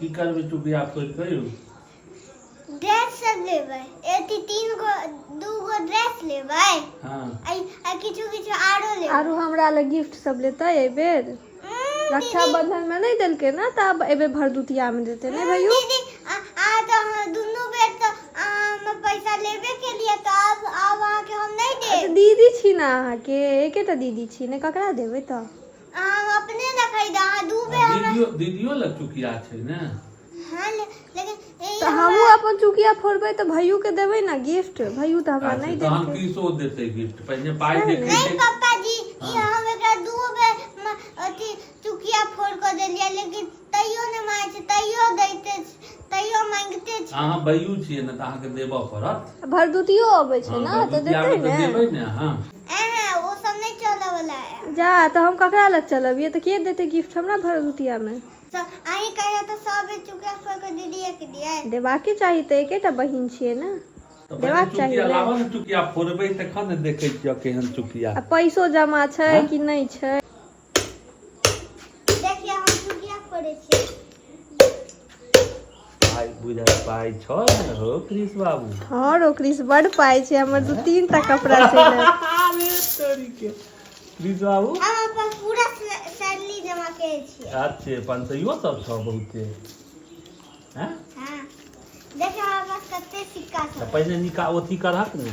की करबे चुकिया खोज कहियो ड्रेस सब लेबै एती 3 गो 2 गो ड्रेस लेबै हां आ किछु किछु आरो लेबै आरो हमरा ले गिफ्ट सब लेतै ए बेर रक्षाबंधन में नहीं देलके ना तब एबे भरदुतिया में देते नहीं भैया दीदी आ तो हम दुनु बेर तो हम पैसा लेबे के लिए तो अब वहां के हम नहीं दे दीदी छी ना अहाँ के एकेटा दीदी छी ने ककरा देबै त हम अपने न खरीदा दू बेर दीदियो लग चुकिया छै ने हां लेकिन तो हमहू अपन चुकिया फोड़बै तो भैयू के देबै ना गिफ्ट भैयू तो हमरा नहीं तो हम देते किसो देते गिफ्ट पहले पाई देखे नहीं पापा जी ये हम एकरा दू बेर अथी चुकिया फोड़ कर देलिए लेकिन तैयो ने माय छै तैयो दैते तैयो मांगते छै अहाँ भैयू छियै ने त अहाँ के देबो पड़त भरदुतियो अबै छै ना तो देतै ने देबै ने हां वो सब नहीं चले वाला है जा तो हम ककरा लग चलब ये तो के देते गिफ्ट हमरा भरदुतिया में आई कहे तो सब चुकिया फोड़ कर दीदी के दिए देबाके चाही त एकेटा बहिन छियै ना देबाक चाही चुकिया लाबो ने चुकिया फोड़बै तखन ने देखै छियै केहन चुकिया आ पैसो जमा छै कि नहीं छै देखिए हम चुकिया फोड़े छी पाई बुझा पाई छ ने हो कृष्ण बाबू हां रो कृष्ण बड़ पाई छै हमर 2-3 टा कपड़ा छै अरे तोरी के कृष्ण बाबू हम अपन पूरा सैलरी जमा करे छी अच्छे पंचइयो सब छ बहुते हैं हां देखिए हमारे पास कते सिक्का त छै पहिले निका ओथी करहक ने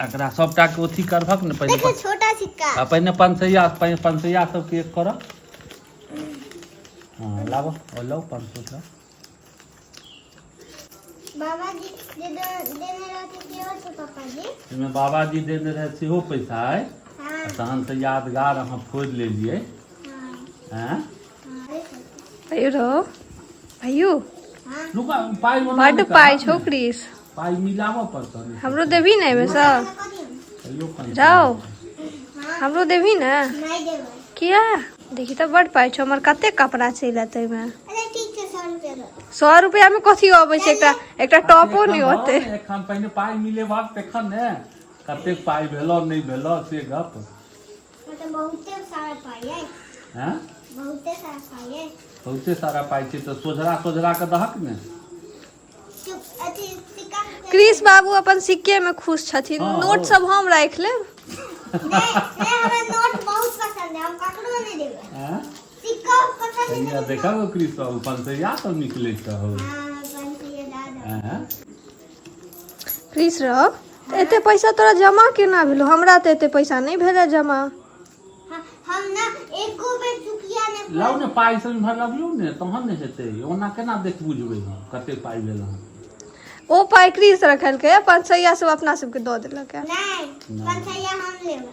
एकरा सबटा के ओथी करहक ने देखिए पहिले छोटा सिक्का पहिले पंचैया सब के एक कर हां लाबो ओ लो 500 का बाबा जी देने रहते थे और तो पापा जी इसमें बाबा जी देने रहे सेहो पैसा है हां तहन से यादगार अहाँ फोड़ लेलिए हां हैं भैयू रो भैयू हां रुका पाई बड़ पाई छौ कृष पाई मिलाबो पड़त हमरो देबी ना एमे से जाओ हमरो देबी ना नहीं देबै किया देखी तो बड़ पाई छौ हमर कते कपड़ा चलत एमे अरे ठीक छै 100 रुपया दो 100 रुपया में कथी अबै छै एकटा टॉपो नहीं होते एखन पहिने पाई मिलेबाक तखन ने कते पाई भेलो नहीं भेलो से गप मतलब बहुते सारा पाई है हैं बहुते सारा पाई है बहुते सारा पाई छै तो सोझरा के दहक ने चुप अथी सिक्का कृष बाबू अपन सिक्के में खुश छथिन हाँ, नोट सब हम राख लेब नहीं हमें नोट बहुत पसंद है हम ककरो नहीं देबै हैं सिक्का पसंद है भैया देखा हो कृष्ण बाबू पंचैया सब निकले छ हो हां पंचैया दादा हैं कृष रो एते पैसा तोरा जमा केना भेलो हमरा त एते पैसा नहीं भेले जमा हम ना एको बेर चुकिया ने लाउ ने पाई सब इम्हर लबियौ ने तहन ने हेतै ओना केना देख बुझबै हम कते पाई भेल हन ओ पाई कृष रखलकै पंचैया सब अपना सबके दऽ देलक नहीं पंचैया हम लेबै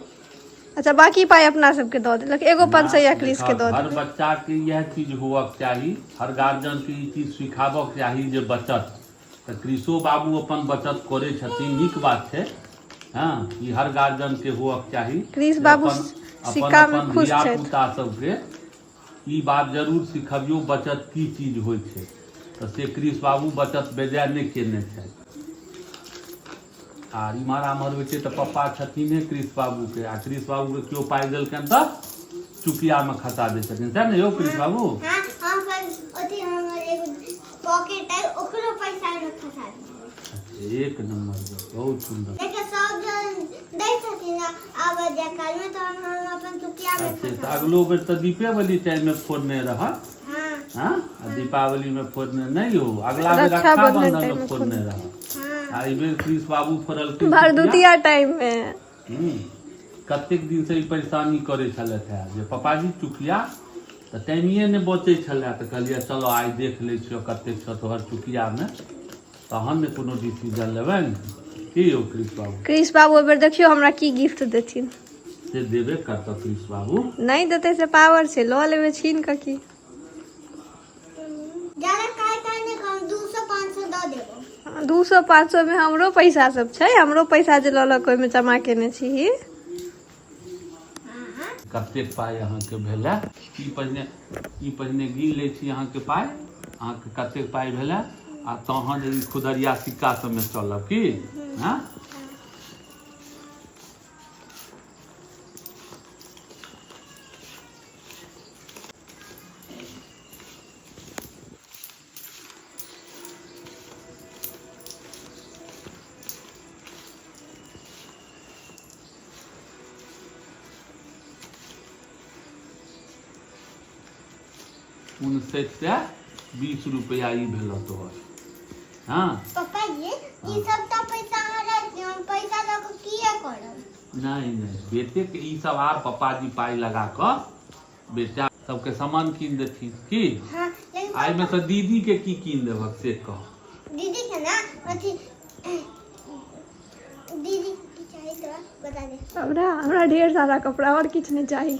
अच्छा बाकी पाई अपना सबके दऽ देलक एगो पंचैया कृष के दऽ हर देलक बच्चा के यह चीज होवक चाही हर गार्जियन के ई चीज सिखाबक चाही जे बचत तऽ कृषो बाबू अपन बचत करे छथिन नीक बात छै हां ई हर गार्जियन के होवक चाही कृष बाबू सिक्का में खुश धिया छथि पुता सबके ई बात जरूर सिखबियो बचत की चीज होइ छै तऽ से कृष बाबू बचत बेजाय नहि केने छथि आ इम्हर आम्हर होइ छै तऽ पप्पा छथिन कृष बाबू के आ कृष बाबू के केओ पाइ देलकनि तऽ चुकिया में खसा दै छथिन सएह ने यौ कृष बाबू हां हम अथी हमर एगो पॉकेट है ओकरो पैसा में फंसा दी एक नंबर बहुत सुंदर देखिए सब जन दै छथिन आब जकाल में तो हम अपन चुकिया में अच्छा फंसा तऽ अगलो बेर तऽ दीपावली टाइम में फोड़ने रहत हां हाँ आ दीपावली में फोड़ने नहीं हो अगला बेर रक्षाबंधन में फोड़ने रहत हां आ ई बेर कृष बाबू फोड़ल भरदुतिया टाइम में कतेक दिन से ई परेशानी करे छलथि है जे पापाजी चुकिया तऽ टाइमिए नहि बचै छलै तऽ कहलिए चलो आइ देख लै छियो कतेक छ तोहर चुकिया में तहन ने कोनो डिसीजन लेबै की यौ कृष बाबू एहि बेर देखियो हमरा की गिफ्ट देथिन से देबे करत कृष बाबू नहीं देते से पावर से लऽ लेबे छीन के की ज्यादा काय ने कम 200 500 दऽ देबो 200 500 में हमरो पैसा सब छै हमरो पैसा जे लऽ ओहि में जमा केने छी कतेक पाइ अहाँके भेलै ई पहिने गिन लै छी अहाँके पाइ अहाँके कतेक पाइ भेलै आ तहन ई खुदरिया सिक्का सबमे चलब की हाँ 5920 रुपया ई भेल तोहर। हाँ पापा जी ई सब तो पैसा हमरा पैसा लग किए करब। नहीं बेटे के ई सब आर पापाजी पाई लगा कर बेटा सबके सामान कीन देथिन की। हाँ लेकिन आई में तो दीदी के की कीन देबक से कह। दीदी के ना अथी दीदी की चाहिए तो बता दे। हमरा ढेर सारा कपड़ा और किछ नहीं चाहिए।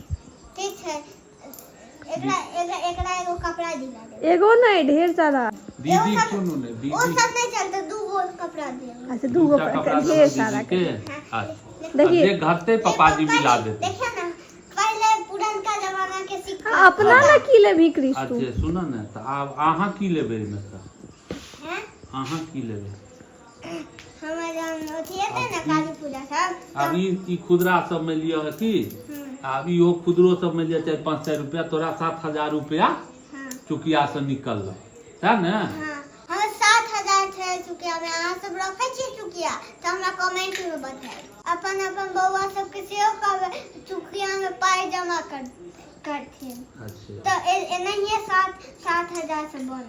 ठीक है एकरा एगो कपड़ा दिला दे। एगो नहीं ढेर सारा। दीदी सुनू ने दीदी वो सब नहीं चलता, दू गो कपड़ा दे। अच्छा दूगो दूसरा कपड़ा कपड़ा ढेर देबो सारा दीदी के। हाँ। अच्छा देखिए जे घरते पापाजी मिला देते। देखिए ना पहले पुरनका जमाना के सिक्का अपना ना की ले भी कृष्ण। अच्छा सुनो ने तो आब अहाँ की लेबे में से हैं अहाँ की लेबे। हमारा अथी है ना काली पूजा सब। अब ई खुदरा सब में लियो है की। अब इहो खुदरो सब में लिया चाहे 500 रुपया तोरा 7000 रुपया हाँ चुकिया से निकल है ना। हाँ हम 7000 थे चुकिया में। अहाँ सब रखे छी चुकिया तो हमरा कमेंट में बताएं। अपन अपन बउआ सब के सेहो कहबे चुकिया में पाई जमा करथिन। अच्छा तो एनहिए 7000 से बना।